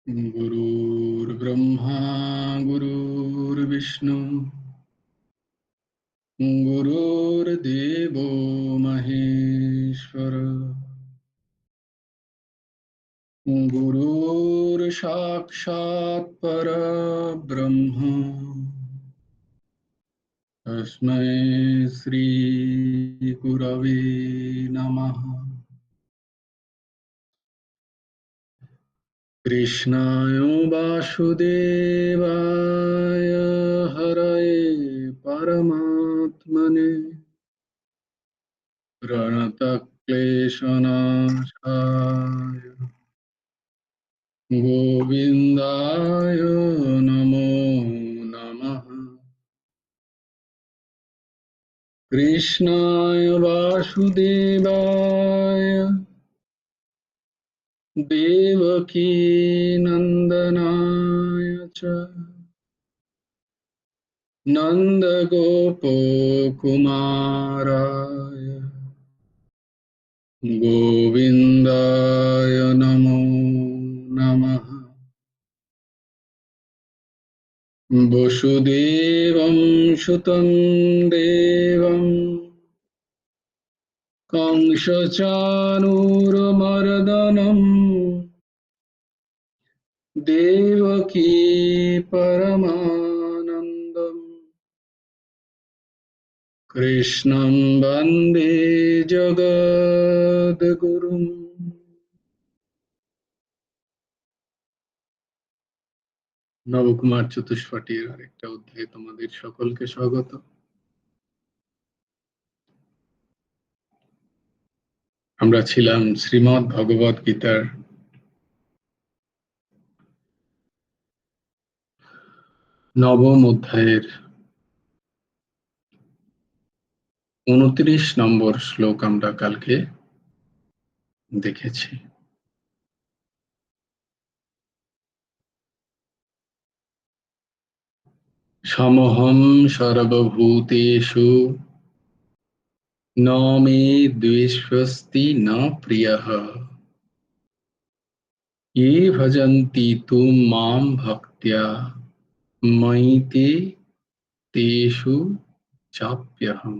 गुरुर्ब्रह्मा गुरुर्विष्णु गुरुर्देवो महेश्वर गुरुर्साक्षात् परब्रह्म तस्मै श्री गुरवे नमः। कृष्णाय वासुदेवाय हरये परमात्मने प्रणतक्लेशनाशाय गोविन्दाय नमो नमः। कृष्णाय वासुदेवाय देवकीनन्दनाय च नन्दगोपकुमाराय गोविन्दाय नमो नमः। वसुदेवं सुतं देवं कंसचाणूरमर्दनं देवकी परमानन्दम् कृष्णं वन्दे जगद्गुरुम्। নবকুমার চতুষ্পটির আরেকটা অধ্যায়ে তোমাদের সকলকে স্বাগত। আমরা ছিলাম শ্রীমদ্ ভগবদ গীতার নবম অধ্যায়ের 29 নম্বর শ্লোক আমরা কালকে দেখেছি। সমহং সর্বভূতেষু ন মে দ্বেষ্যস্তি ন প্রিয়ঃ ये ভজন্তি তুম মাম ভক্ত্যা ময়ি তে তেষু চাপ্যহম।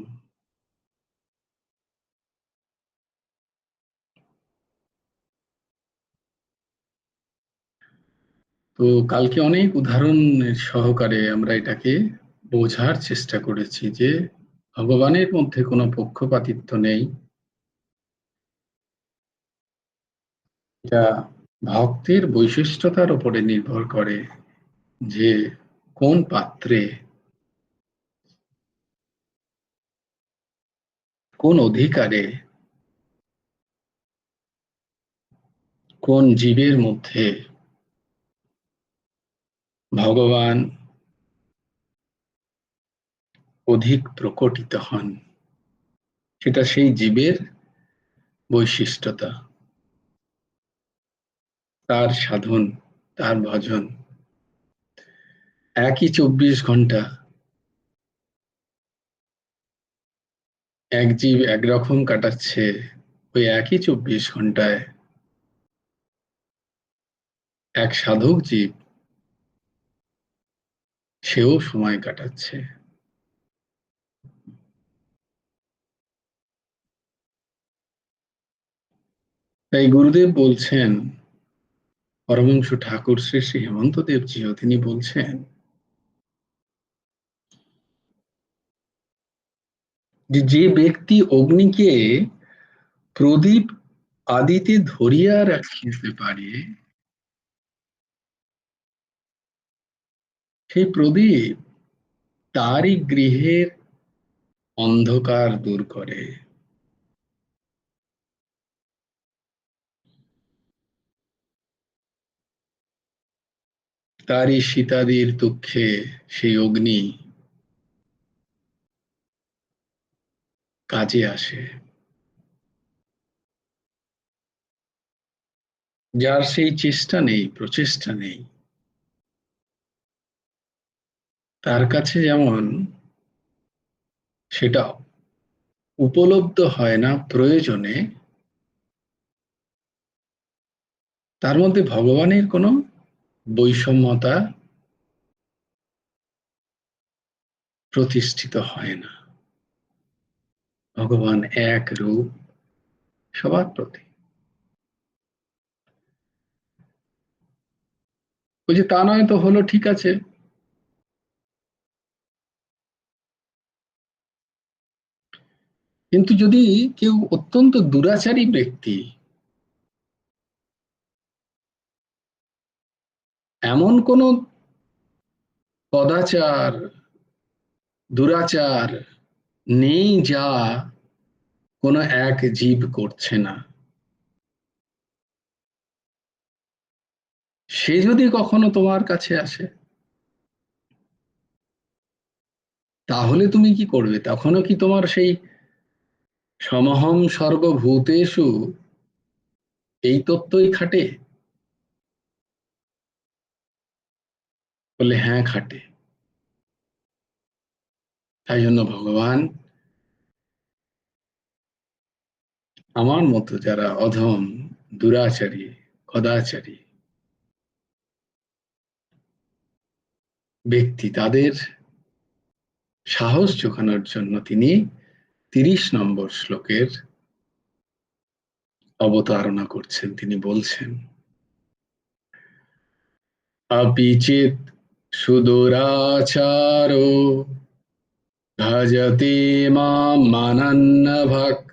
তো কালকে অনেক উদাহরণ সহকারে আমরা এটাকে বোঝার চেষ্টা করেছি যে ভগবানের মধ্যে কোনো পক্ষপাতিত্ব নেই। এটা ভক্তের বৈশিষ্ট্যতার উপরে নির্ভর করে যে কোন পাত্রে কোন অধিকারে কোন জীবের মধ্যে ভগবান অধিক প্রকটিত হন, সেটা সেই জীবের বৈশিষ্ট্যতা, তার সাধন, তার ভজন। একই 24 ঘন্টা এক জীব একরকম কাটাচ্ছে, ওই একই 24 ঘন্টায় এক সাধক জীব সেও সময় কাটাচ্ছে। তাই গুরুদেব বলছেন, পরমহংস ঠাকুর শ্রী শ্রী হেমন্ত দেবজিও তিনি বলছেন যে ব্যক্তি অগ্নিকে প্রদীপ আদিতে ধরিয়া রাখিতে পারে, সেই প্রদীপ তারই গৃহের অন্ধকার দূর করে। তারই সীতাদির দুঃখে সেই অগ্নি কাজে আসে। যার সেই চেষ্টা নেই, প্রচেষ্টা নেই, তার কাছে যেমন সেটা উপলব্ধ হয় না প্রয়োজনে, তার মধ্যে ভগবানের কোনো বৈষম্যতা প্রতিষ্ঠিত হয় না। ভগবান এক রূপ সবার প্রতি। ওই যে তা নয় তো হলো, ঠিক আছে, কিন্তু যদি কেউ অত্যন্ত দুরাচারী ব্যক্তি এমন কোন কদাচার, দুরাচার নেই যা কোনো এক জীব করছে না, সে যদি কখনো তোমার কাছে আসে, তাহলে তুমি কি করবে? তখনও কি তোমার সেই সমহং সর্বভূতেষু এই তত্ত্বই খাটে? বলে হ্যাঁ, খাটে। তাই জন্য ভগবান আমার মতো যারা অধম, দুরাচারী, কদাচারী ব্যক্তি, তাদের সাহস জোগানোর জন্য তিনি 30 নম্বর শ্লোকের অবতারণা করছেন। তিনি বলছেন, अपि चेत् सुदुराचारो भजते मां मनन्नभक्,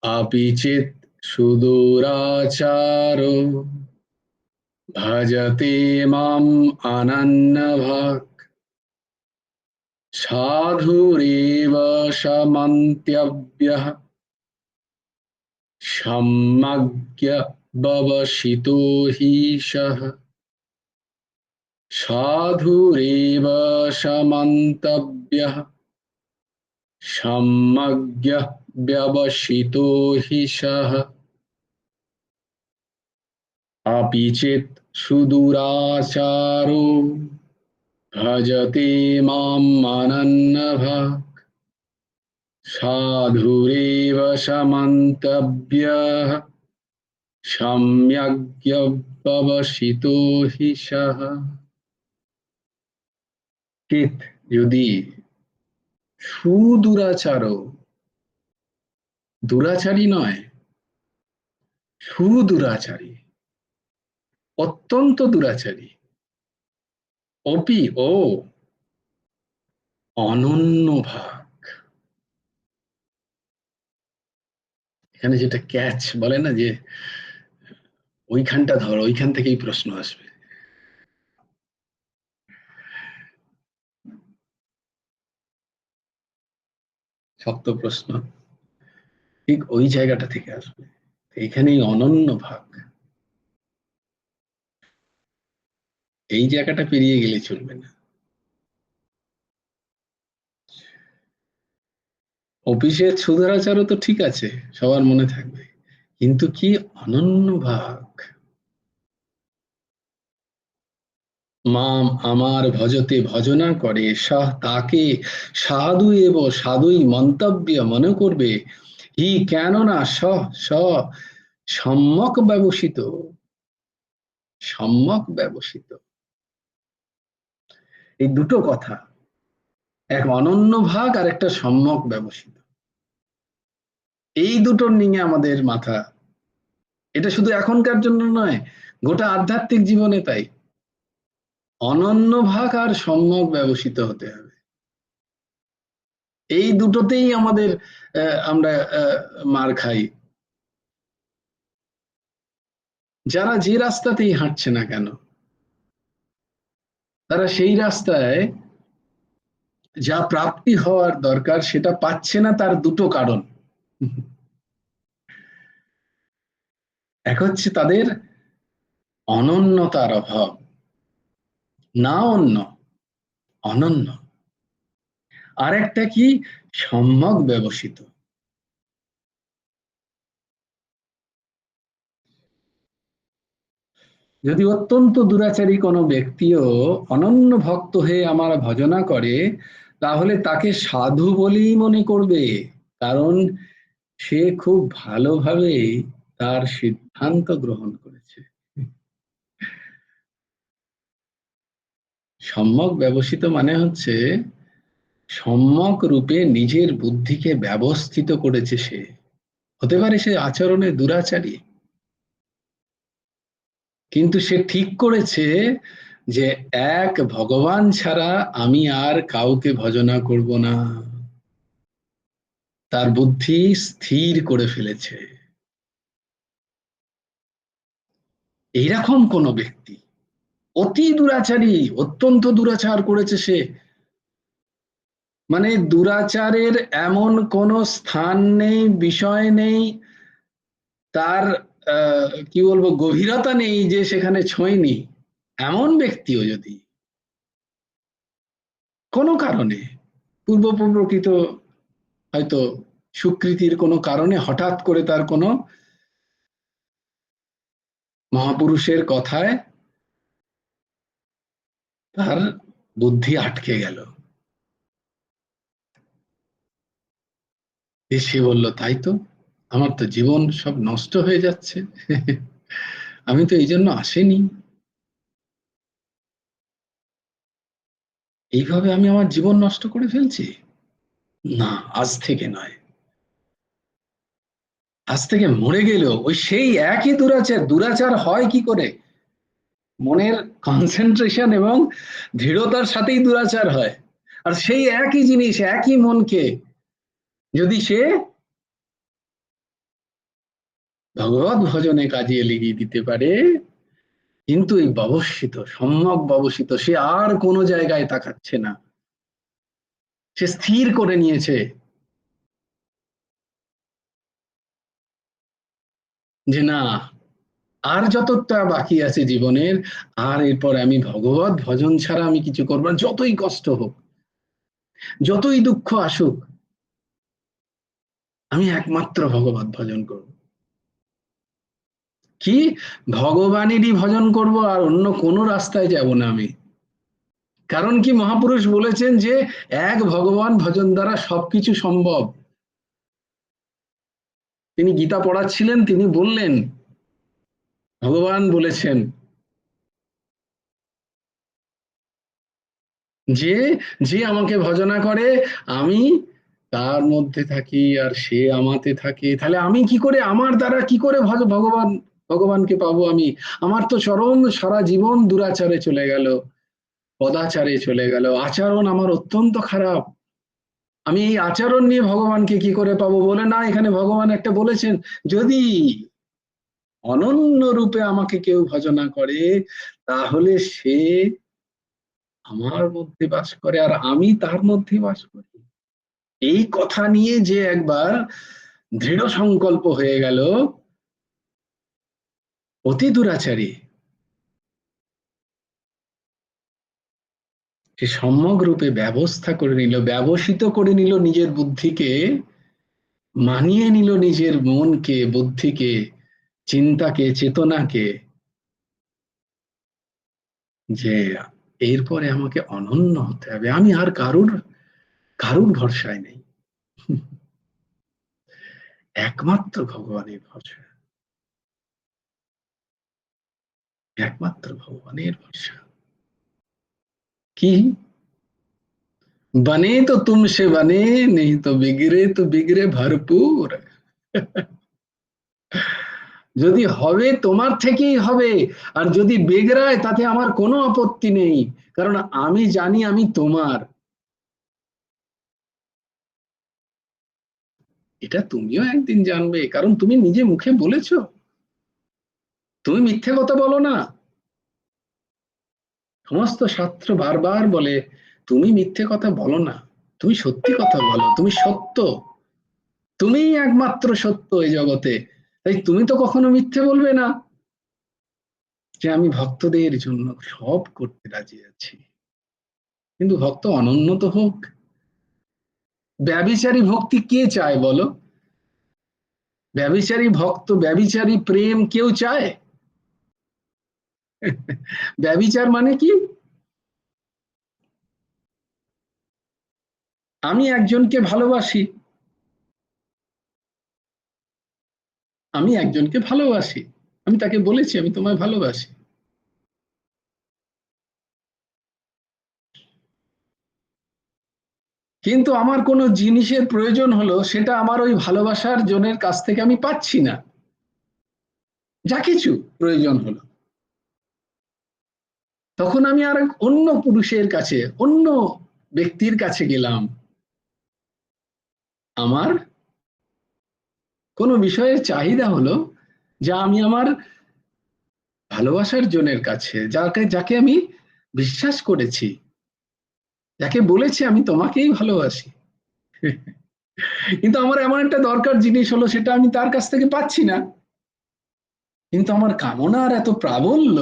अपि चेत् सुदुराचारो भजते माम् अनन्यभक्, साधुरेव समन्त्यव्यः सम्यग्व्यवसितो हि सः, साधुरेव समन्तव्यः सम्यग्व्यवसितो हि सः, अपि चेत् सुदुराचारो भजते माम् अनन्यभक्, साधुरेव समन्तव्यः सम्यग्व्यवसितो हि सः। চিত যদি সুদুরাচারও, দুরাচারী নয়, সুদুরাচারী, অত্যন্ত দুরাচারী, অপি ও অনন্য ভাগ, এখানে যেটা ক্যাচ বলে না, যে ওইখানটা ধর, ওইখান থেকেই প্রশ্ন আসবে। শক্ত প্রশ্ন ঠিক ওই জায়গাটা থেকে আসবে। এইখানেই অনন্য ভাগ, এই জায়গাটা পেরিয়ে গেলে চলবে না। অফিসের সুধারাচারও তো ঠিক আছে, সবার মনে থাকবে, কিন্তু কি অনন্য ভাগ? মাম আমার ভজতে ভজনা করে, সাহ তাকে সাধু এব সাধুই মন্তব্য মনে করবে, হি কেননা স স সম্যক ব্যবসিত, সম্যক ব্যবসিত। এই দুটো কথা, এক অনন্য ভাগ আর একটা সম্যক ব্যবসিত, এই দুটোর নিয়ে আমাদের মাথা। এটা শুধু এখনকার জন্য নয়, গোটা আধ্যাত্মিক জীবনে তাই। অনন্য ভাগ আর সম্যক ব্যবসিত হতে হবে, এই দুটোতেই আমাদের আমরা মার খাই। যারা যে রাস্তাতেই হাঁটছে না কেন, তারা সেই রাস্তায় যা প্রাপ্তি হওয়ার দরকার সেটা পাচ্ছে না, তার দুটো কারণ। এক হচ্ছে তাদের অনন্যতার অভাব, না অন্য, অনন্য। আর একটা কি, সম্যক ব্যবসিত। যদি অত্যন্ত দুরাচারী কোনো ব্যক্তিও অনন্য ভক্ত হয়ে আমার ভজনা করে, তাহলে তাকে সাধু বলেই মনে করবে, কারণ সে খুব ভালোভাবে তার সিদ্ধান্ত গ্রহণ করেছে। সম্যক ব্যবসিত মানে হচ্ছে সম্যক রূপে নিজের বুদ্ধিকে ব্যবস্থিত করেছে সে। হতে পারে সে আচরণে দুরাচারী, কিন্তু সে ঠিক করেছে যে এক ভগবান ছাড়া আমি আর কাউকে ভজনা করব না। তার বুদ্ধি স্থির করে ফেলেছে। এইরকম কোন ব্যক্তি অতি দুরাচারী, অত্যন্ত দুরাচার করেছে সে, মানে দুরাচারের এমন কোন স্থান নেই, বিষয় নেই, তার কি বলবো গভীরতা নেই যে সেখানে ছোঁয়নি। এমন ব্যক্তিও যদি কোনো কারণে পূর্ব প্রকৃত হয়তো সুকৃতির কোনো কারণে হঠাৎ করে তার কোনো মহাপুরুষের কথায় তার বুদ্ধি আটকে গেল, সে বলল তাই তো, আমার তো জীবন সব নষ্ট হয়ে যাচ্ছে, আমি তো এই জন্য আসেনি, এইভাবে আমি আমার জীবন নষ্ট করে ফেলছি। না, আজ থেকে নয়, আজ থেকে মরে গেলেও ওই সেই একই দুরাচার। দুরাচার হয় কি করে? মনের কনসেন্ট্রেশন এবং দৃঢ়তার সাথেই দুরাচার হয়। আর সেই একই জিনিস, একই মনকে যদি সে ভগবত ভজনে কাজে লেগিয়ে দিতে পারে, কিন্তু এই ব্যবস্থিত, সম্যক ব্যবস্থিত, সে আর কোনো জায়গায় তাকাচ্ছে না, সে স্থির করে নিয়েছে যে না, আর যতটা বাকি আছে জীবনের, আর এরপর আমি ভগবত ভজন ছাড়া আমি কিছু করবো না। যতই কষ্ট হোক, যতই দুঃখ আসুক, আমি একমাত্র ভগবত ভজন করব। কি, ভগবানেরই ভজন করব, আর অন্য কোনো রাস্তায় যাব না আমি। কারণ কি, মহাপুরুষ বলেছেন যে এক ভগবান ভজন দ্বারা সবকিছু সম্ভব। তিনি গীতা পড়াচ্ছিলেন, তিনি বললেন, ভগবান বলেছেন যে যে আমাকে ভজনা করে, আমি তার মধ্যে থাকি আর সে আমাতে থাকে। তাহলে আমি কি করে, আমার দ্বারা কি করে ভগবান ভগবানকে পাবো আমি? আমার তো চরম সারা জীবন দুরাচারে চলে গেল, পদাচারে চলে গেল, আচরণ আমার অত্যন্ত খারাপ। আমি এই আচরণ নিয়ে ভগবানকে কি করে পাবো? বলে না, এখানে ভগবান একটা বলেছেন, যদি অনন্য রূপে আমাকে কেউ ভজনা করে, তাহলে সে আমার মধ্যে বাস করে আর আমি তার মধ্যে বাস করি। এই কথা নিয়ে যে একবার দৃঢ় সংকল্প হয়ে গেল, অতি দুরাচারী সে সম্যক রূপে ব্যবস্থা করে নিল, ব্যবসিত করে নিল নিজের বুদ্ধিকে, মানিয়ে নিল নিজের মনকে, বুদ্ধিকে, চিন্তাকে, চেতনাকে, যে এরপরে আমাকে অনন্য হতে হবে, আমি আর কারুর কারুর ভরসায় নেই, একমাত্র ভগবানের ভরসা, একমাত্র ভগবানের ভরসা। কি, बने तो तुमसे बने, नहीं तो बिगड़े भरपूर। যদি হবে তোমার থেকেই হবে, আর যদি বেগড়ায় তাতে আমার কোনো আপত্তি নেই, কারণ আমি জানি আমি তোমার। এটা তুমিও একদিন জানবে, কারণ তুমি নিজে মুখে বলেছো, তুমি মিথ্যে কথা বলো না। সমস্ত শাস্ত্র বারবার বলে তুমি মিথ্যে কথা বলো না, তুমি সত্যি কথা বলো, তুমি সত্য, তুমিই একমাত্র সত্য এই জগতে। তাই তুমি তো কখনো মিথ্যে বলবে না, যে আমি ভক্তদের জন্য সব করতে রাজি আছি। কিন্তু ভক্ত অনন্য তো হোক। ব্যভিচারী ভক্তি কে চায় বলো? ব্যভিচারী ভক্ত, ব্যভিচারী প্রেম কেউ চায়? ব্যভিচার মানে কি? আমি একজনকে ভালোবাসি, আমি একজনকে ভালোবাসি, আমি তাকে বলেছি আমি তোমায় ভালোবাসি, কিন্তু আমার কোনো জিনিসের প্রয়োজন হলো, সেটা আমার ওই ভালোবাসার জনের কাছ থেকে আমি পাচ্ছি না। যা কিছু প্রয়োজন হলো, তখন আমি আর অন্য পুরুষের কাছে, অন্য ব্যক্তির কাছে গেলাম। আমার কোনো বিষয়ের চাহিদা হলো, যা আমি আমার ভালোবাসার জনের কাছে, যাকে যাকে আমি বিশ্বাস করেছি, যাকে বলেছি আমি তোমাকেই ভালোবাসি, কিন্তু আমার এমন একটা দরকার জিনিস হলো, সেটা আমি তার কাছ থেকে পাচ্ছি না। কিন্তু আমার কামনার এত প্রাবল্য,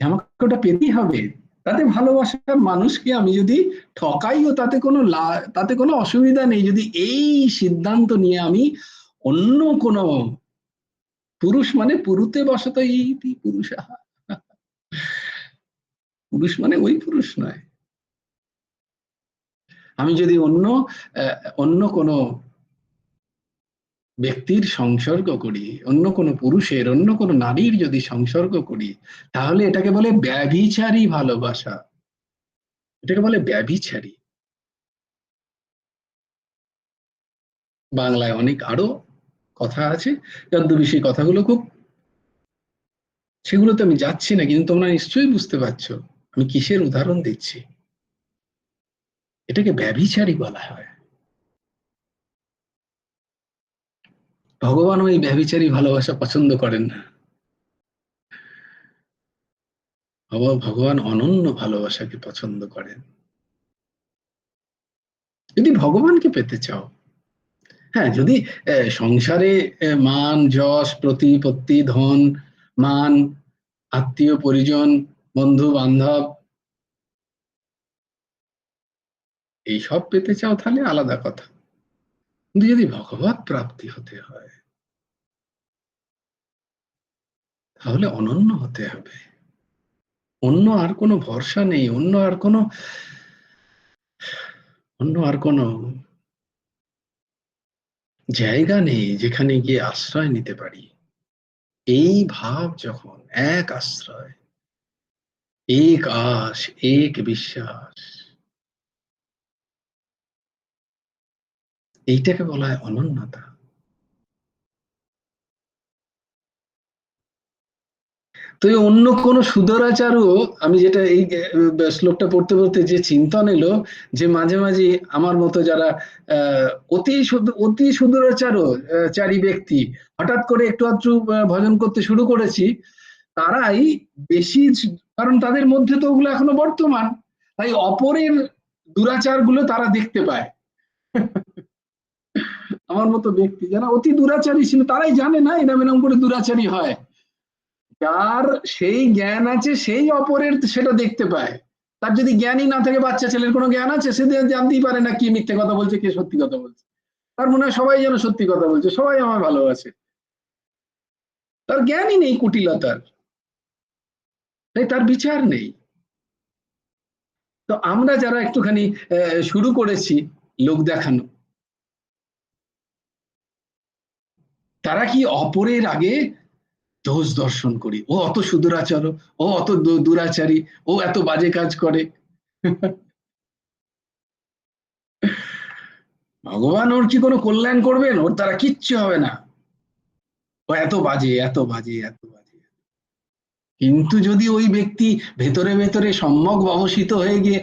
আমাকে ওটা পেতেই হবে। তাতে ভালোবাসার মানুষকে আমি যদি ঠকাইও, তাতে কোনো অসুবিধা নেই, যদি এই সিদ্ধান্ত নিয়ে আমি অন্য কোনো পুরুষ, মানে পুরুতে বসত ইতি পুরুষাহ, পুরুষ মানে ওই পুরুষ নয়, আমি যদি অন্য কোনো ব্যক্তির সংসর্গ করি, অন্য কোনো পুরুষের, অন্য কোনো নারীর যদি সংসর্গ করি, তাহলে এটাকে বলে ব্যভিচারী ভালোবাসা, এটাকে বলে ব্যভিচারী। বাংলায় অনেক আরো কথা আছে, যদ্যপি সেই কথাগুলো খুব, সেগুলোতে আমি যাচ্ছি না, কিন্তু তোমরা নিশ্চয়ই বুঝতে পারছো আমি কিসের উদাহরণ দিচ্ছি। এটাকে ব্যভিচারী বলা হয়। ভগবান ওই ব্যভিচারী ভালোবাসা পছন্দ করেন না। ভগবান অনন্য ভালোবাসাকে পছন্দ করেন। যদি ভগবানকে পেতে চাও, হ্যাঁ, যদি সংসারে মান যশ প্রতিপত্তি ধন মান আত্মীয় পরিজন বন্ধু বান্ধব এইসব পেতে চাও, তাহলে আলাদা কথা। কিন্তু যদি ভগবত প্রাপ্তি হতে হয়, তাহলে অনন্য হতে হবে। অন্য আর কোনো ভরসা নেই, অন্য আর কোনো জায়গা নেই যেখানে গিয়ে আশ্রয় নিতে পারি। এই ভাব যখন, এক আশ্রয়, এক আশ, এক বিশ্বাস, এইটাকে বলা হয় অনন্যতা। তো এই অন্য কোন সুদরাচারও, আমি যেটা এই শ্লোকটা পড়তে পড়তে যে চিন্তন এলো, যে মাঝে মাঝে আমার মতো যারা আহ অতি সুদরাচারও চারী ব্যক্তি, হঠাৎ করে একটু আধটু ভজন করতে শুরু করেছি, তারাই বেশি, কারণ তাদের মধ্যে তো ওগুলো এখনো বর্তমান, তাই অপরের দুরাচার গুলো তারা দেখতে পায়। আমার মতো ব্যক্তি যারা অতি দুরাচারী ছিল, তারাই জানে না এরম এরম করে দুরাচারী হয়। যার সেই জ্ঞান আছে, সেই অপরের সেটা দেখতে পায়। তার যদি জ্ঞানই না থাকে, বাচ্চা ছেলের কোনো জ্ঞান আছে, সে জানতেই পারে না কি মিথ্যে কথা বলছে, কে সত্যি কথা বলছে। তার মনে হয় সবাই যেন সত্যি কথা বলছে, সবাই আমার ভালোবাসে। তার জ্ঞানই নেই, কুটিলতার, তাই তার বিচার নেই। তো আমরা যারা একটুখানি শুরু করেছি লোক দেখানো, তারা কি অপরের আগে দোষ দর্শন করি, ও অত সুদূরাচার, ও অত দুরাচারী, ও এত বাজে কাজ করে। ভগবান ওর কি কোনো কল্যাণ করবেন? ওর দ্বারা কিচ্ছু হবে না। ও এত বাজে, এত বাজে, এত বাজে। কিন্তু যদি ওই ব্যক্তি ভেতরে ভেতরে সম্যক ব্যবসিত হয়ে গিয়ে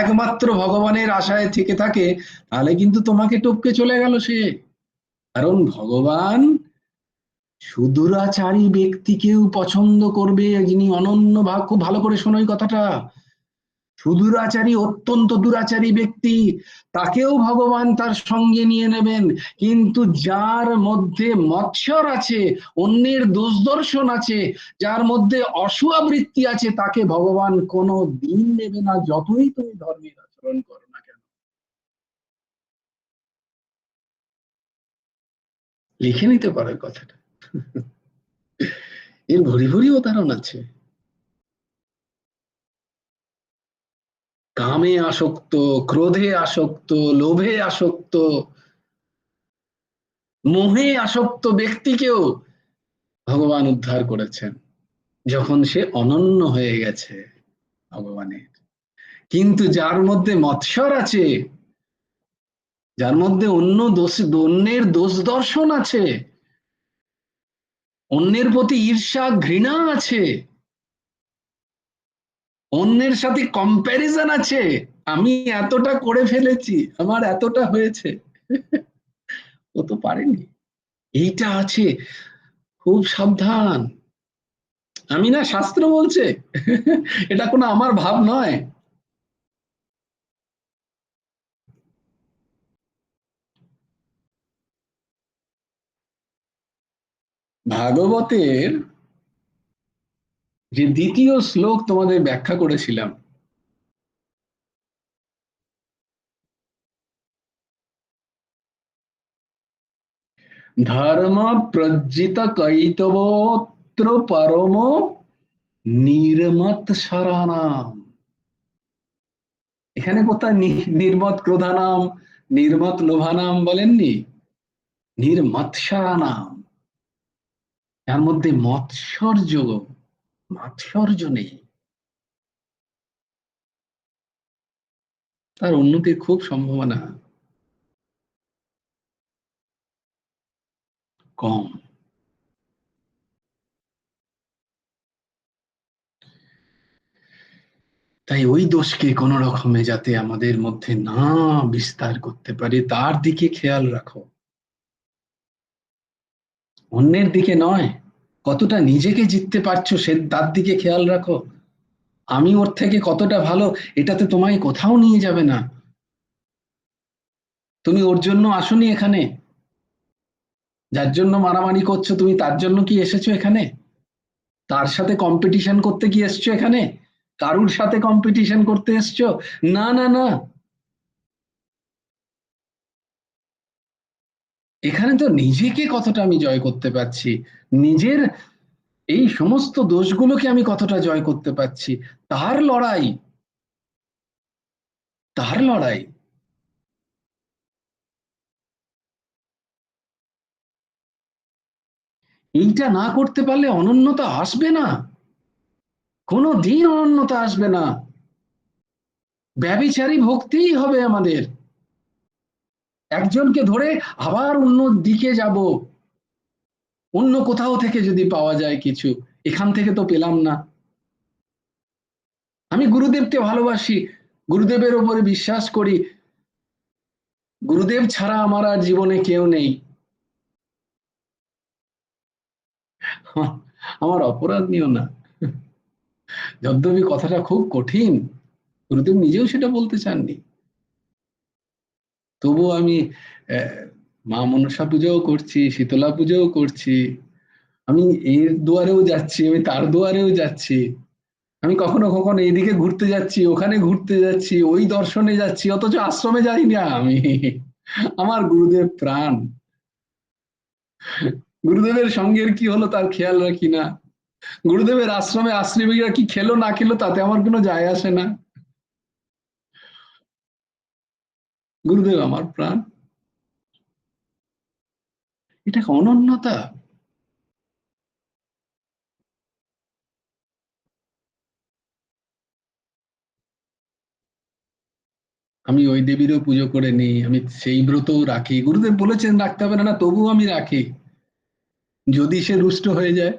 একমাত্র ভগবানের আশায় থেকে থাকে, তাহলে কিন্তু তোমাকে টপকে চলে গেল সে। কারণ ভগবান সুদূরাচারী ব্যক্তিকেও পছন্দ করবে, যিনি অনন্য ভাব। খুব ভালো করে শোনো এই কথাটা। সুদূরাচারী, অত্যন্ত দুরাচারী ব্যক্তি, তাকেও ভগবান তার সঙ্গে নিয়ে নেবেন। কিন্তু যার মধ্যে মৎসর আছে, অন্যের দোষ দর্শন আছে, যার মধ্যে অসুয়াবৃত্তি আছে, তাকে ভগবান কোনো দিন নেবে না, যতই তুমি ধর্মের আচরণ করো না কেন। লিখে নিতে পারো কথাটা, এর ভরি ভরি উদাহরণ আছে। কামে আসক্ত, ক্রোধে আসক্ত, লোভে আসক্ত, মোহে আসক্ত ব্যক্তিকেও ভগবান উদ্ধার করেছেন, যখন সে অনন্য হয়ে গেছে ভগবানের। কিন্তু যার মধ্যে মৎসর আছে, যার মধ্যে অন্যের দোষ দর্শন আছে, অন্যের প্রতি ঈর্ষা ঘৃণা আছে, অন্যের সাথে কম্প্যারিজন আছে, আমি এতটা করে ফেলেছি, আমার এতটা হয়েছে, ও তো পারেনি, এইটা আছে, খুব সাবধান। আমি না, শাস্ত্র বলছে, এটা কোনো আমার ভাব নয়। ভাগবতের যে দ্বিতীয় শ্লোক তোমাদের ব্যাখ্যা করেছিলাম, ধর্ম প্রজ্জিত কৈতবোত্র পরম নির্মত সরানাম। এখানে কোথায় নির্মত ক্রোধানাম, নির্মত লোভানাম বলেননি, নির্মৎসরানাম। তার মধ্যে মৎসর্য, মাৎসর্য নেই, তার উন্নতির খুব সম্ভাবনা কম। তাই ওই দোষকে কোন রকমে যাতে আমাদের মধ্যে না বিস্তার করতে পারে তার দিকে খেয়াল রাখো, অন্যের দিকে নয়। কতটা নিজেকে জিততে পারছো সে তার দিকে খেয়াল রাখো। আমি ওর থেকে কতটা ভালো, এটাতে তোমায় কোথাও নিয়ে যাবে না। তুমি ওর জন্য আসোনি এখানে, যার জন্য মারামারি করছো তুমি তার জন্য কি এসেছো এখানে? তার সাথে কম্পিটিশন করতে কি এসছো এখানে? কারুর সাথে কম্পিটিশন করতে এসছো? না না না, এখানে তো নিজেকে কতটা আমি জয় করতে পারছি, নিজের এই সমস্ত দোষগুলোকে আমি কতটা জয় করতে পারছি, তার লড়াই, তার লড়াই। এইটা না করতে পারলে অনন্যতা আসবে না, কোনো দিন অনন্যতা আসবে না, ব্যভিচারী ভক্তিই হবে আমাদের। একজনকে ধরে আবার অন্য দিকে যাব, অন্য কোথাও থেকে যদি পাওয়া যায় কিছু, এখান থেকে তো পেলাম না। আমি গুরুদেবকে ভালোবাসি, গুরুদেবের ওপরে বিশ্বাস করি, গুরুদেব ছাড়া আমার আর জীবনে কেউ নেই, আমার অপরাধ নিও না। যদ্যপি কথাটা খুব কঠিন, গুরুদেব নিজেও সেটা বলতে চাননি, তবুও আমি আহ, মা মনসা পুজোও করছি, শীতলা পুজোও করছি, আমি এর দুয়ারেও যাচ্ছি, আমি তার দুয়ারেও যাচ্ছি, আমি কখনো কখনো এইদিকে ঘুরতে যাচ্ছি, ওখানে ঘুরতে যাচ্ছি, ওই দর্শনে যাচ্ছি, অথচ আশ্রমে যাই না আমি। আমার গুরুদেব প্রাণ, গুরুদেবের সঙ্গের কি হলো তার খেয়াল রাখি না, গুরুদেবের আশ্রমে আশ্রমিকরা কি খেলো না খেলো তাতে আমার কোনো যায় আসে না, গুরুদেব আমার প্রাণ। এটা অনন্যতা। আমি ওই দেবীরও পুজো করে নিই, আমি সেই ব্রতও রাখি, গুরুদেব বলেছেন রাখতে হবে না, না তবুও আমি রাখি, যদি সে রুষ্ট হয়ে যায়।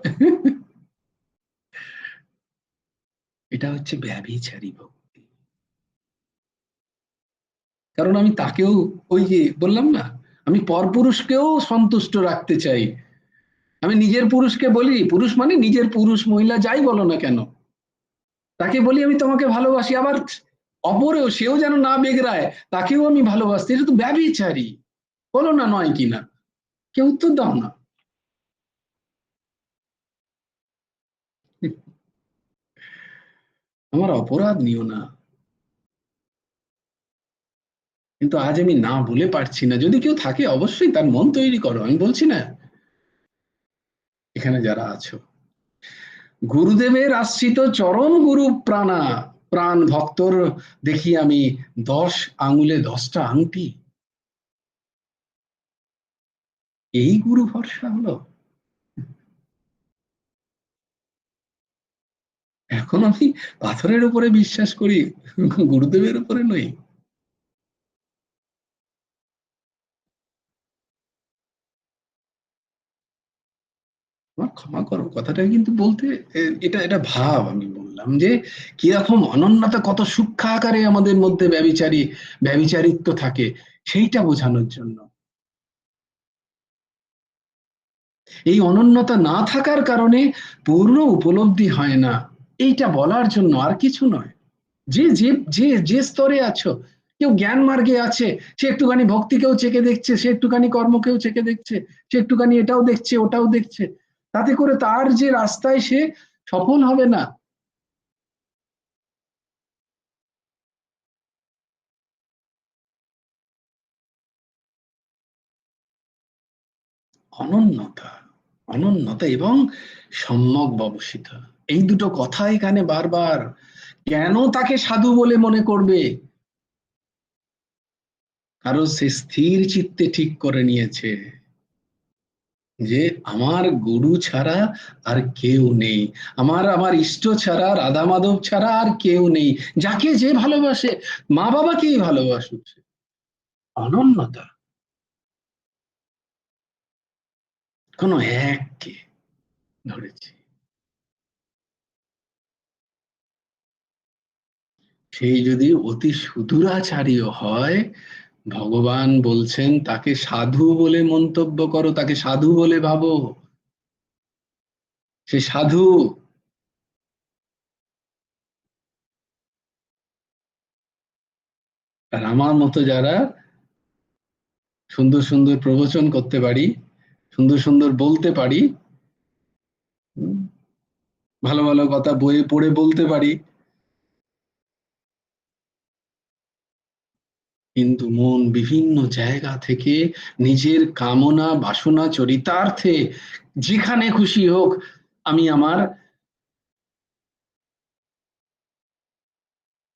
এটা হচ্ছে ব্যভিচারী ভক্তি। কারণ আমি তাকেও, ওই যে বললাম না, আমি পরপুরুষকেও সন্তুষ্ট রাখতে চাই। আমি নিজের পুরুষকে বলি, পুরুষ মানে নিজের পুরুষ মহিলা যাই বলো না কেন, তাকে বলি আমি তোমাকে ভালোবাসি, আবার অপরেও সেও যেন না বেগড়ায়, তাকেও আমি ভালোবাসি, এটা তো ব্যভিচারী, বলো না নয় কিনা, কেউ উত্তর দাও না। আমার অপরাধ নিও না। কিন্তু আজ আমি না বলে পারছি না, যদি কেউ থাকে অবশ্যই তার মন তৈরি করো, আমি বলছি না, এখানে যারা আছো, গুরুদেবের আশ্রিত চরণ গুরু প্রাণা, প্রাণ ভক্তর দেখি আমি 10 আঙুলে 10টা আংটি, এই গুরু ভরসা হলো। এখন আমি পাথরের উপরে বিশ্বাস করি, গুরুদেবের উপরে নই। আমার ক্ষমা করো, কথাটা কিন্তু বলতে এটা এটা ভাব আমি বললাম যে কিরকম অনন্যতা, কত সূক্ষ্ম আকারে আমাদের মধ্যে ব্যভিচারিত্ব থাকে, সেইটা বোঝানোর জন্য। এই অনন্যতা না থাকার কারণে পূর্ণ উপলব্ধি হয় না, এইটা বলার জন্য, আর কিছু নয়। যে যে যে যে স্তরে আছো, কেউ জ্ঞান মার্গে আছে, সে একটুখানি ভক্তিকেও চেকে দেখছে, সে একটুখানি কর্মকেও চেকে দেখছে, সে একটুখানি এটাও দেখছে ওটাও দেখছে, তাতে করে তার যে রাস্তায় সে সফল হবে না। অনন্যতা, অনন্যতা এবং সম্যক ব্যবসিতা, এই দুটো কথা এখানে বারবার। কেন তাকে সাধু বলে মনে করবে? কারণ সে স্থির চিত্তে ঠিক করে নিয়েছে যে আমার গুরু ছাড়া আর কেউ নেই, আমার আমার ইষ্ট ছাড়া, রাধা মাধব ছাড়া আর কেউ নেই। যাকে যে ভালোবাসে, মা বাবাকেই ভালোবাসুক, অনন্যতা, কোনো এককে ধরেছি। সেই যদি অতি সুদূরাচারী হয়, ভগবান বলছেন তাকে সাধু বলে মন্তব্য করো, তাকে সাধু বলে ভাবো, সে সাধু। আর আমার মতো যারা সুন্দর সুন্দর প্রবচন করতে পারি, সুন্দর সুন্দর বলতে পারি, ভালো ভালো কথা বইয়ে পড়ে বলতে পারি, কিন্তু মন বিভিন্ন জায়গা থেকে নিজের কামনা বাসনা চরিতার্থে যেখানে খুশি হোক, আমি আমার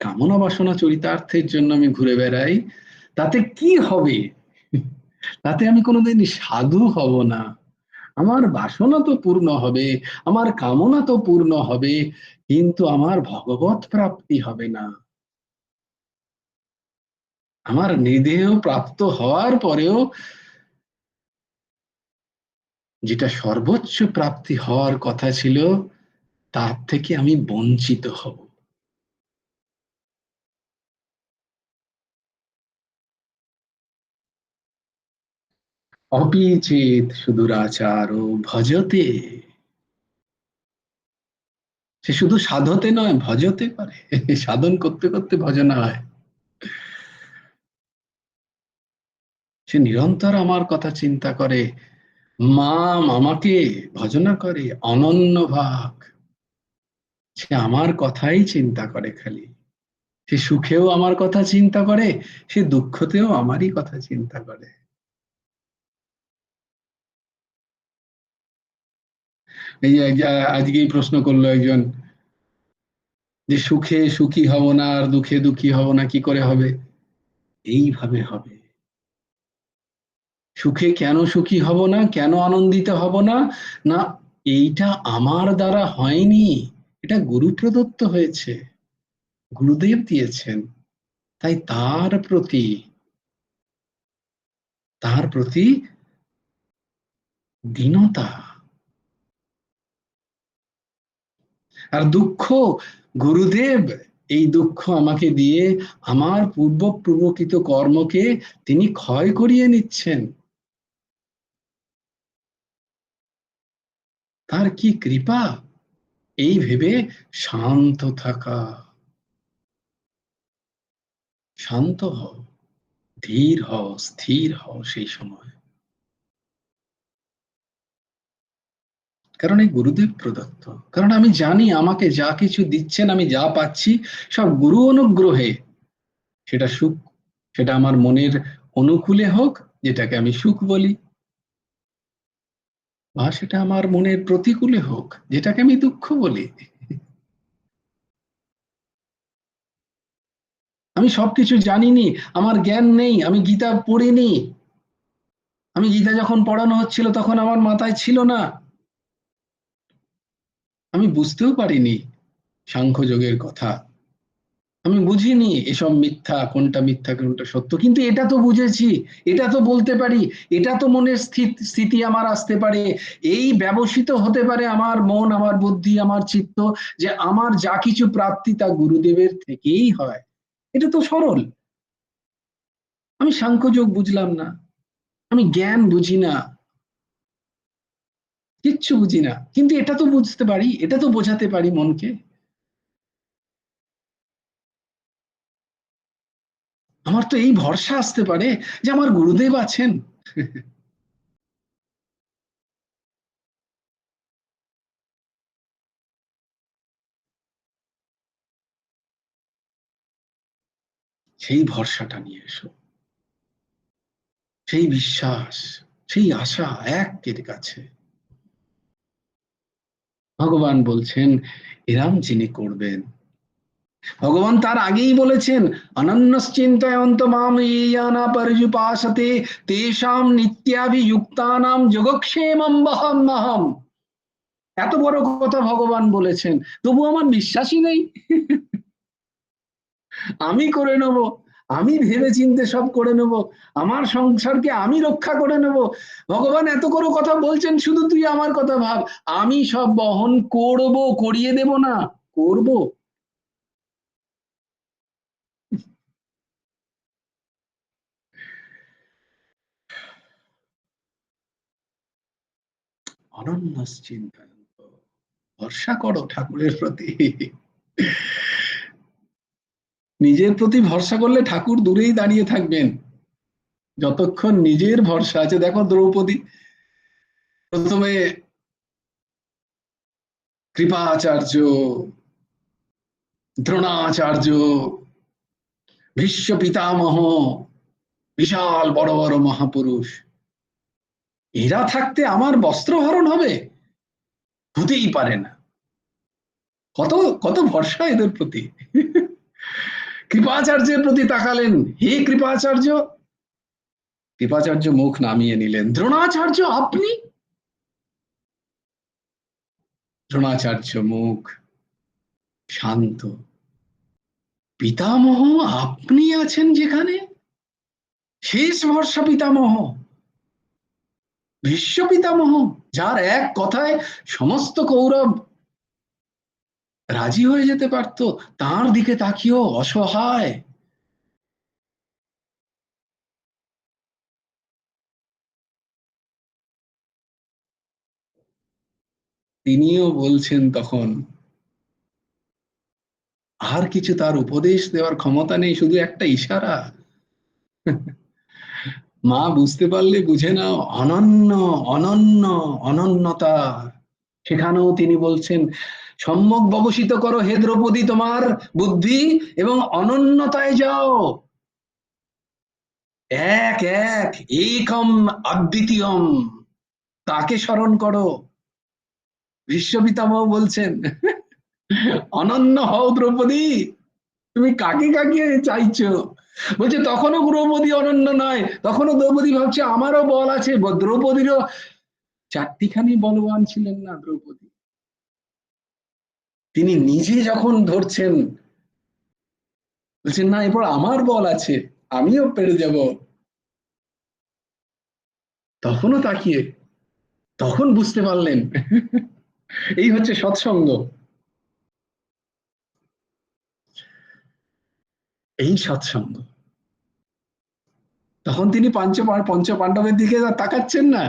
কামনা বাসনা চরিতার্থের জন্য আমি ঘুরে বেড়াই, তাতে কি হবে? তাতে আমি কোনোদিন সাধু হব না। আমার বাসনা তো পূর্ণ হবে, আমার কামনা তো পূর্ণ হবে, কিন্তু আমার ভগবত প্রাপ্তি হবে না। আমার নিদেহ প্রাপ্ত হওয়ার পরেও যেটা সর্বোচ্চ প্রাপ্তি হওয়ার কথা ছিল, তার থেকে আমি বঞ্চিত হব। অপি চেত সুদূরাচার ভজতে, সে শুধু সাধতে নয়, ভজতে পারে। সাধন করতে করতে ভজনা হয়। সে নিরন্তর আমার কথা চিন্তা করে, মা মামাকে ভজনা করে অনন্য ভাগ, সে আমার কথাই চিন্তা করে খালি। সে সুখেও আমার কথা চিন্তা করে, সে দুঃখতেও আমারই কথা চিন্তা করে। এই যে আজকেই প্রশ্ন করলো একজন যে সুখে সুখী হব না আর দুঃখে দুঃখী হব না, কি করে হবে? এইভাবে হবে। সুখে কেন সুখী হব না, কেন আনন্দিত হব না? না, এইটা আমার দ্বারা হয়নি, এটা গুরু প্রদত্ত হয়েছে, গুরুদেব দিয়েছেন। তাই তার প্রতি দীনতা। আর দুঃখ, গুরুদেব এই দুঃখ আমাকে দিয়ে আমার পূর্ব পূর্বকৃত কর্মকে তিনি ক্ষয় করিয়ে নিচ্ছেন। তার কি কৃপা! এই ভেবে শান্ত থাকা, শান্ত হও, ধীর হও, স্থির হও সেই সময়। কারণ এই গুরুদেব প্রদত্ত। কারণ আমি জানি আমাকে যা কিছু দিচ্ছেন, আমি যা পাচ্ছি, সব গুরু অনুগ্রহে। সেটা সুখ, সেটা আমার মনের অনুকূলে হোক, যেটাকে আমি সুখ বলি, বা সেটা আমার মনের প্রতিকূলে হোক, যেটাকে আমি দুঃখ বলি। আমি সবকিছু জানিনি, আমার জ্ঞান নেই, আমি গীতা পড়িনি, আমি গীতা যখন পড়ানো হচ্ছিল তখন আমার মাথায় ছিল না, আমি বুঝতেও পারিনি। সাংখ্যযোগের কথা। আমি বুঝিনি এসব মিথ্যা, কোনটা মিথ্যা কোনটা সত্য, কিন্তু এটা তো বুঝেছি, এটা তো বলতে পারি, এটা তো মনের স্থিতি আমার আসতে পারে। এই ব্যবসিত হতে পারে আমার মন, আমার বুদ্ধি, আমার চিত্ত, যে আমার যা কিছু প্রাপ্তি তা গুরুদেবের থেকেই হয়। এটা তো সরল। আমি সাংখ্যযোগ বুঝলাম না, আমি জ্ঞান বুঝি না, কিচ্ছু বুঝি না, কিন্তু এটা তো বুঝতে পারি, এটা তো বোঝাতে পারি মনকে। আমার তো এই ভরসা আসতে পারে যে আমার গুরুদেব আছেন। সেই ভরসাটা নিয়ে এসো, সেই বিশ্বাস, সেই আশা একের কাছে। ভগবান বলছেন এরাম যিনি করবেন, ভগবান তার আগেই বলেছেন অনন্যশ্চিন্তয়ন্ত মাম ইয়ানা পর্যুপাসতে তেষাম নিত্যাভিযুক্তানাম যোগক্ষেমম বহাম্যহম। এত বড় কথা ভগবান বলেছেন, তবু আমার বিশ্বাসই নেই। আমি করে নেব, আমি ভেবে চিন্তে সব করে নেব, আমার সংসারকে আমি রক্ষা করে নেব। ভগবান এত করে কথা বলছেন, শুধু তুই আমার কথা ভাব, আমি সব বহন করব, করিয়ে দেব না, করব। অনন্যশ্চিন্তা, ভরসা করো ঠাকুরের প্রতি। নিজের প্রতি ভরসা করলে ঠাকুর দূরেই দাঁড়িয়ে থাকবেন। যতক্ষণ নিজের ভরসা আছে, দেখো দ্রৌপদী প্রথমে কৃপাচার্য, দ্রোণাচার্য, ভীষ্ম পিতামহ, বিশাল বড় বড় মহাপুরুষ, এরা থাকতে আমার বস্ত্রহরণ হবে? হতেই পারে না। কত কত ভরসা এদের প্রতি। কৃপাচার্যের প্রতি তাকালেন, হে কৃপাচার্য, কৃপাচার্য মুখ নামিয়ে নিলেন। দ্রোণাচার্য আপনি? দ্রোণাচার্য মুখ শান্ত। পিতামহ আপনি আছেন যেখানে, শেষ ভরসা পিতামহ, ভীষ্ম পিতামহ, যার এক কথায় সমস্ত কৌরব রাজি হয়ে যেতে পারতো, তার দিকে তাকিয়েও অসহায়। তিনিও বলছেন তখন, আর কিছু তার উপদেশ দেওয়ার ক্ষমতা নেই, শুধু একটা ইশারা। মা বুঝতে পারলে বুঝে নাও, অনন্য, অনন্য, অনন্যতা। সেখানেও তিনি বলছেন সম্যক ব্যবসিত করো হে দ্রৌপদী তোমার বুদ্ধি, এবং অনন্যতায় যাও। এক এক, একম অদ্বিতীয়ম, তাকে স্মরণ করো। ভীষ্ম পিতামহ বলছেন অনন্য হও দ্রৌপদী, তুমি কাকে কাকে চাইছো? বলছে তখনও দ্রৌপদী অনন্য নয়, তখনও দ্রৌপদী ভাবছে আমারও বল আছে। দ্রৌপদীরও চারটিখানি বলবান ছিলেন না দ্রৌপদী? তিনি নিজে যখন ধরছেন, বলছেন না এরপর আমার বল আছে, আমিও পেরে যাব। তখনও তাকিয়ে, তখন বুঝতে পারলেন এই হচ্ছে সৎসঙ্গ, এই সৎসঙ্গ। তখন তিনি পঞ্চ পাণ্ডবের দিকে তাকাচ্ছেন না,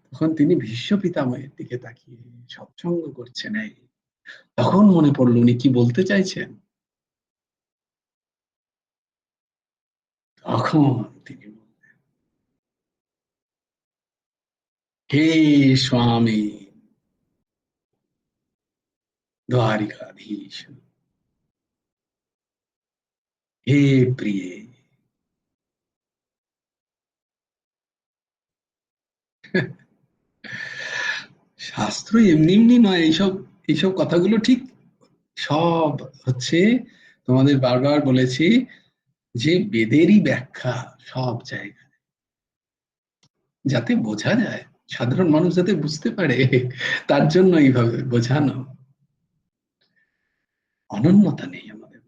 তখন তিনি ভীষ্ম পিতামহের দিকে তাকিয়ে সৎসঙ্গ করছেন। এই তখন মনে পড়লো উনি কি বলতে চাইছেন। তখন তিনি, হে স্বামী দ্বারিকাধীশ, হে প্রিয়ে। শাস্ত্র এমনি এমনি নয়, এইসব এইসব কথাগুলো ঠিক সব হচ্ছে, তোমাদের বারবার বলেছি যে বেদেরই ব্যাখ্যা সব জায়গায়, যাতে বোঝা যায়, সাধারণ মানুষ যাতে বুঝতে পারে, তার জন্য এইভাবে বোঝানো। অনন্যতা নেই আমাদের।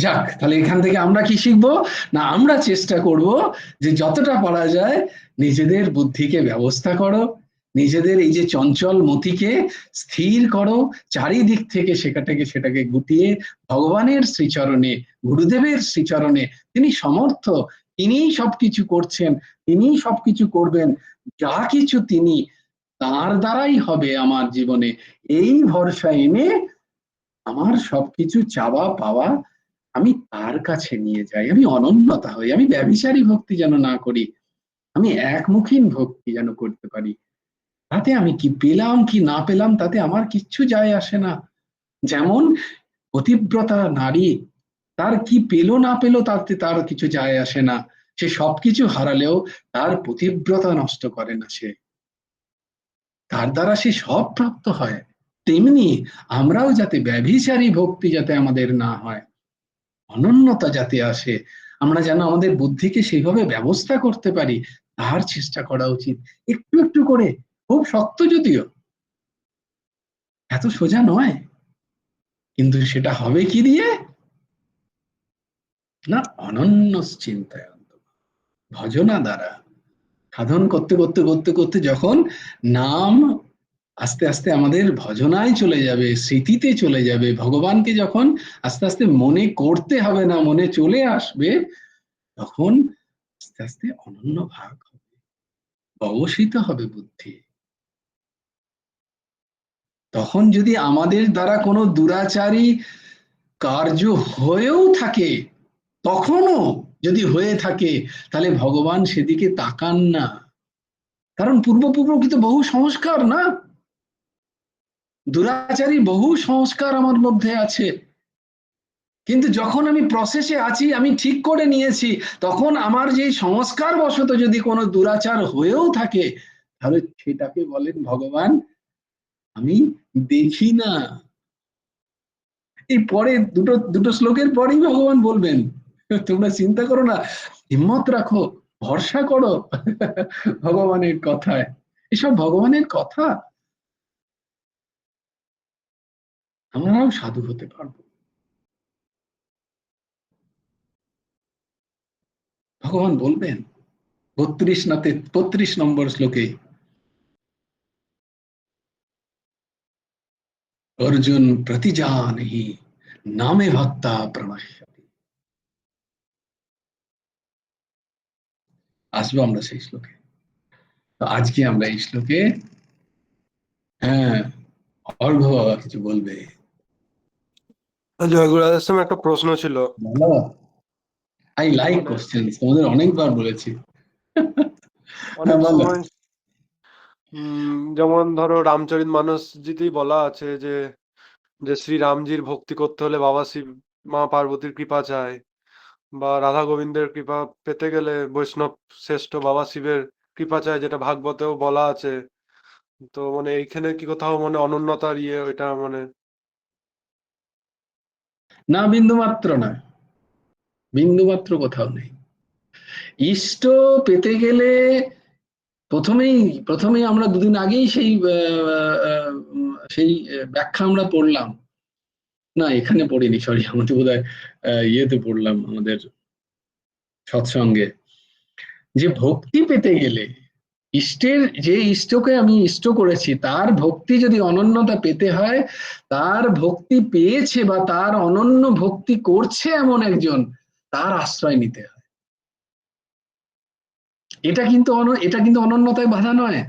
যাক, তাহলে এখান থেকে আমরা কি শিখবো? না, আমরা চেষ্টা করব যে যতটা পারা যায় নিজেদের বুদ্ধিকে ব্যবস্থা করো, নিজেদের এই যে চঞ্চল মতিকে স্থির করো, চারিদিক থেকে সেটাকে গুটিয়ে ভগবানের শ্রীচরণে, গুরুদেবের শ্রীচরণে, তিনি সমর্থ, তিনিই সবকিছু করছেন, তিনিই সবকিছু করবেন, যা কিছু তিনি, তার দ্বারাই হবে আমার জীবনে, এই ভরসা এনে আমার সবকিছু চাওয়া পাওয়া আমি তার কাছে নিয়ে যাই, আমি অনন্যতা হই, আমি ব্যভিচারী ভক্তি যেন না করি, আমি একমুখীন ভক্তি যেন করতে পারি। তাতে আমি কি পেলাম কি না পেলাম তাতে আমার কিচ্ছু যায় আসে না। যেমন পতিব্রতা নারী, তার কি পেলো না পেলো তাতে তার কিছু যায় আসে না, সে সবকিছু হারালেও তার পতিব্রতা নষ্ট করে না সে, তার দ্বারা সে সব প্রাপ্ত হয়। তেমনি আমরাও যাতে ব্যভিচারী ভক্তি যাতে আমাদের না হয়, অনন্যতা যাতে আসে, আমরা যেন আমাদের বুদ্ধিকে সেইভাবে ব্যবস্থা করতে পারি, তার চেষ্টা করা উচিত, একটু একটু করে। খুব শক্ত যদিও, এত সোজা নয়, কিন্তু সেটা হবে কি দিয়ে? না, অনন্য চিন্তায়, ভজনা দ্বারা সাধন করতে করতে করতে করতে যখন নাম আস্তে আস্তে আমাদের ভজনায় চলে যাবে, স্মৃতিতে চলে যাবে, ভগবানকে যখন আস্তে আস্তে মনে করতে হবে না, মনে চলে আসবে, তখন আস্তে আস্তে অনন্য ভাগ হবে, অবসিত হবে বুদ্ধি। তখন যদি আমাদের দ্বারা কোনো দুরাচারী কার্য হয়েও থাকে, তখনও যদি হয়ে থাকে, তাহলে ভগবান সেদিকে তাকান না, কারণ পূর্বপূর্বকৃত বহু সংস্কার না, দুরাচারী বহু সংস্কার আমার মধ্যে আছে, কিন্তু যখন আমি প্রসেসে আছি, আমি ঠিক করে নিয়েছি, তখন আমার যে সংস্কার বশত যদি কোনো দুরাচার হয়েও থাকে, তাহলে সেটাকে বলেন ভগবান আমি দেখি না। এই পরে দুটো দুটো শ্লোকের পরেই ভগবান বলবেন তোমরা চিন্তা করো না, হিম্মত রাখো, ভরসা করো ভগবানের কথায়। এসব ভগবানের কথা, আমরাও সাধু হতে পারবো। ভগবান বলবেন 32 নম্বর শ্লোকে, অর্জুন প্রতিজানহি নামে ভক্তা প্রণশ্যতি। আসবো আমরা সেই শ্লোকে। তো আজকে আমরা এই শ্লোকে, হ্যাঁ, অর্ঘ্য বাবা কিছু বলবে। জয়গুরু আশ্রমে একটা প্রশ্ন ছিল। বলো, আই লাইক মানে কোশ্চেন, তোমাদের অনেকবার বলেছি। হ্যাঁ অনেক বলো। সময় যেমন ধরো রামচরিতমানসজিতেই বলা আছে যে যে শ্রীরামজির ভক্তি করতে হলে বাবা শিব মা পার্বতীর কৃপা চায়, বা রাধা গোবিন্দের কৃপা পেতে গেলে বৈষ্ণব শ্রেষ্ঠ বাবা শিবের কৃপা চায়, যেটা ভাগবতেও বলা আছে। তো মানে এইখানে কি কোথাও মানে অনন্যতার ওইটা মানে না, বিন্দুমাত্র না, বিন্দুমাত্র কোথাও নেই। ইষ্ট পেতে গেলে প্রথমেই প্রথমেই আমরা দুদিন আগেই সেই ব্যাখ্যা আমরা পড়লাম, না এখানে পড়িনি, সরি, আমাদের বোধহয় ইয়েতে পড়লাম আমাদের সৎসঙ্গে, যে ভক্তি পেতে গেলে ইষ্টের, যে ইষ্টকে আমি ইষ্ট করেছি তার ভক্তি যদি অনন্যতা পেতে হয়, তার ভক্তি পেয়েছে বা তার অনন্য ভক্তি করছে এমন একজন, তার আশ্রয় নিতে হয়। এটা কিন্তু অনন্যতায় বাধা নয়,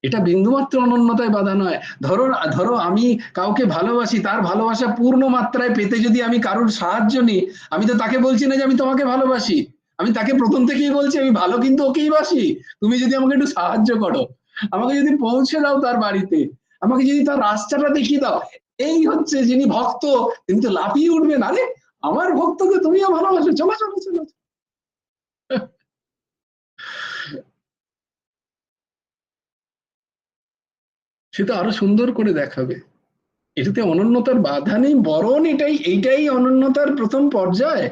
এটা বিন্দুমাত্র অনন্যতায় বাধা নয়। ধরো ধরো আমি কাউকে ভালোবাসি, তার ভালোবাসা পূর্ণ মাত্রায় পেতে যদি আমি কারোর সাহায্য নিই, আমি তো তাকে বলছি না যে আমি তোমাকে ভালোবাসি, আমি তাকে প্রথম থেকেই বলছি আমি ভালো কিন্তু ওকেই বাসি, তুমি যদি আমাকে একটু সাহায্য করো, আমাকে যদি পৌঁছে দাও তার বাড়িতে, আমাকে যদি তার রাস্তাটা দেখিয়ে দাও, এই হচ্ছে যিনি ভক্ত, তিনি তো লাফিয়ে উঠবেন, আরে আমার ভক্তকে তুমিও ভালোবাসো, চলো চলো চলো। সে তো আরো সুন্দর করে দেখাবে, এটাতে অনন্যতার বাধা নেই, বরং এইটাই অনন্যতার প্রথম পর্যায়।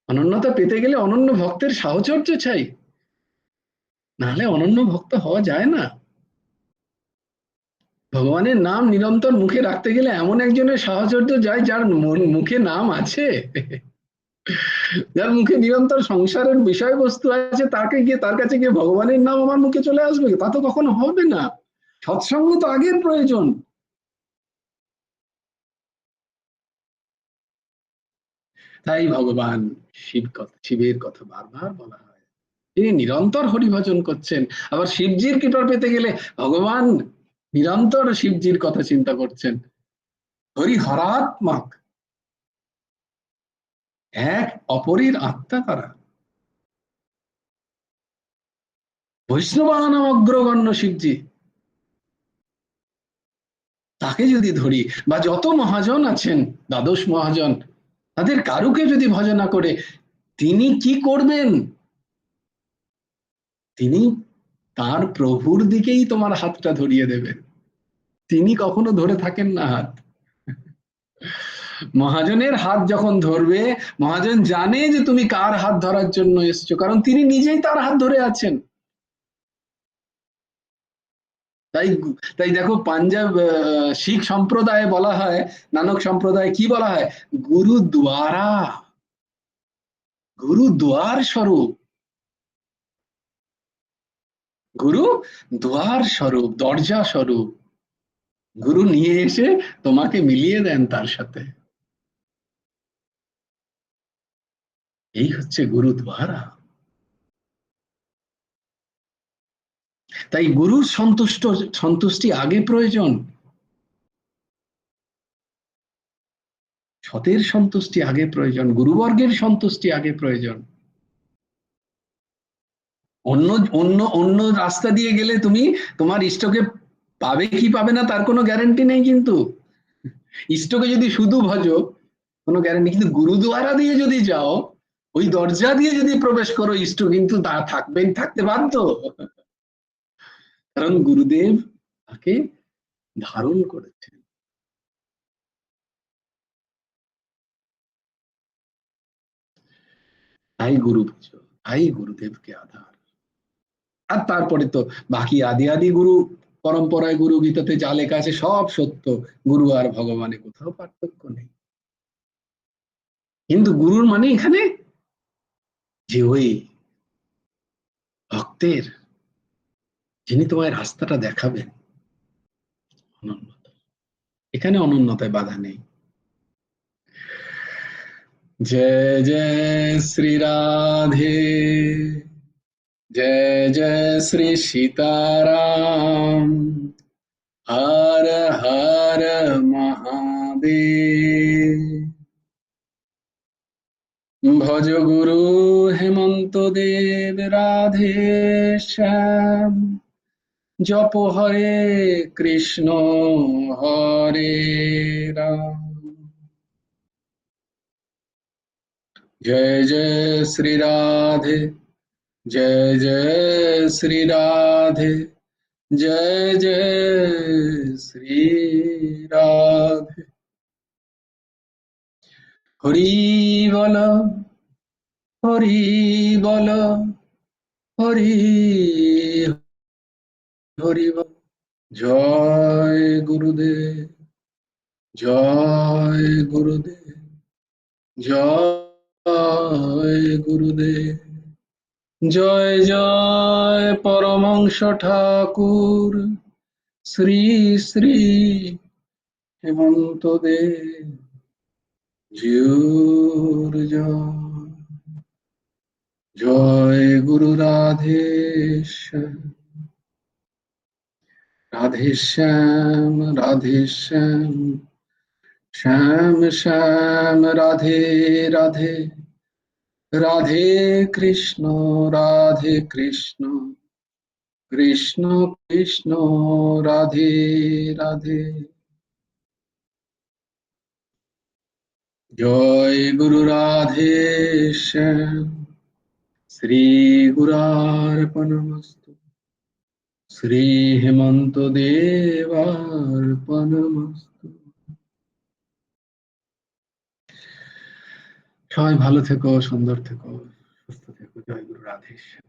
অনন্যতা পেতে গেলে অনন্য ভক্তের সাহচর্য চাই, নাহলে অনন্য ভক্ত হওয়া যায় না। ভগবানের নাম নিরন্তর মুখে রাখতে গেলে এমন একজনের সাহচর্য যায় যার মুখে নাম আছে, যার মুখে নিরন্তর সংসারের বিষয়বস্তু আছে, তাকে গিয়ে তার কাছে গিয়ে ভগবানের নাম আমার মুখে চলে আসবে, তা তো কখনো হবে না। সৎসঙ্গ তো আগের প্রয়োজন। তাই ভগবান শিবের কথা বারবার বলা হয়, তিনি নিরন্তর হরিভজন করছেন। আবার শিবজির কৃপা পেতে গেলে ভগবান নিরন্তর শিবজির কথা চিন্তা করছেন। হরিহরাত্মক, এক অপরের আত্মা তারা। বৈষ্ণবানাম অগ্রগণ্য শিবজি, তাকে যদি ধরি, বা যত মহাজন আছেন, দ্বাদশ মহাজন, তাদের কারুকে যদি ভজনা করে, তিনি কি করবেন? তিনি তার প্রভুর দিকেই তোমার হাতটা ধরিয়ে দেবেন। তিনি কখনো ধরে থাকেন না হাত। মহাজনের হাত যখন ধরবে, মহাজন জানে যে তুমি কার হাত ধরার জন্য এসছো, কারণ তিনি নিজেই তার হাত ধরে আছেন। তাই তাই দেখো, পাঞ্জাব শিখ সম্প্রদায়ে বলা হয়, নানক সম্প্রদায় কি বলা হয়? গুরুদ্বারা, গুরুদ্বার স্বরূপ। গুরু দ্বার স্বরূপ, দরজা স্বরূপ। গুরু নিয়ে এসে তোমাকে মিলিয়ে দেন তার সাথে। এই হচ্ছে গুরুদ্বারা। তাই গুরুর সন্তুষ্টি আগে প্রয়োজন, সতের সন্তুষ্টি আগে প্রয়োজন, গুরুবর্গের সন্তুষ্টি আগে প্রয়োজন। অন্য অন্য অন্য রাস্তা দিয়ে গেলে তুমি তোমার ইষ্টকে পাবে কি পাবে না তার কোনো গ্যারান্টি নেই, কিন্তু ইষ্টকে যদি শুধু ভজো, কোনো গ্যারান্টি, কিন্তু গুরুদুয়ারা দিয়ে যদি যাও, ওই দরজা দিয়ে যদি প্রবেশ করো, ইষ্ট কিন্তু তা থাকবেন, থাকতে বাধ্য। কারণ গুরুদেব তাকে ধারণ করেছেন। তাই গুরু পুজো, তাই গুরুদেবকে আধার। আর তারপরে তো বাকি আদি আদি গুরু পরম্পরায়, গুরু গীতাতে যা লেখা আছে সব সত্য। গুরু আর ভগবানে কোথাও পার্থক্য নেই। কিন্তু গুরুর মানে এখানে যে ওই ভক্তের, যিনি তোমায় রাস্তাটা দেখাবেন, অনন্যতা। এখানে অনন্যতায় বাধা নেই। जय जय श्री राधे, जय जय श्री सीताराम, हर हर महादेव। भज गुरु हेमंत देव राधे श्याम, जप हरे कृष्ण हरे राम। जय जय श्री राधे, जय जय श्री राधे, जय जय श्री राधे। हरि बोल, हरि बोल, हरि हरि बोल। जय गुरुदेव, जय गुरुदेव, जय गुरुदेव। जय जय परमहंस ठाकुर श्री श्री हेमंत देव जिउर जय। जय गुरु राधेश्याम, राधेश्याम राधेश्याम, श्याम श्याम राधे राधे, राधे कृष्ण कृष्ण कृष्ण राधे राधे। जय गुरु राधेश्याम। श्री गुरार्पणमस्तु, श्री हेमंत देवार्पणमस्तु। সবাই ভালো থেকো, সুন্দর থেকো, সুস্থ থেকো। জয় গুরু রাধেশ্যাম।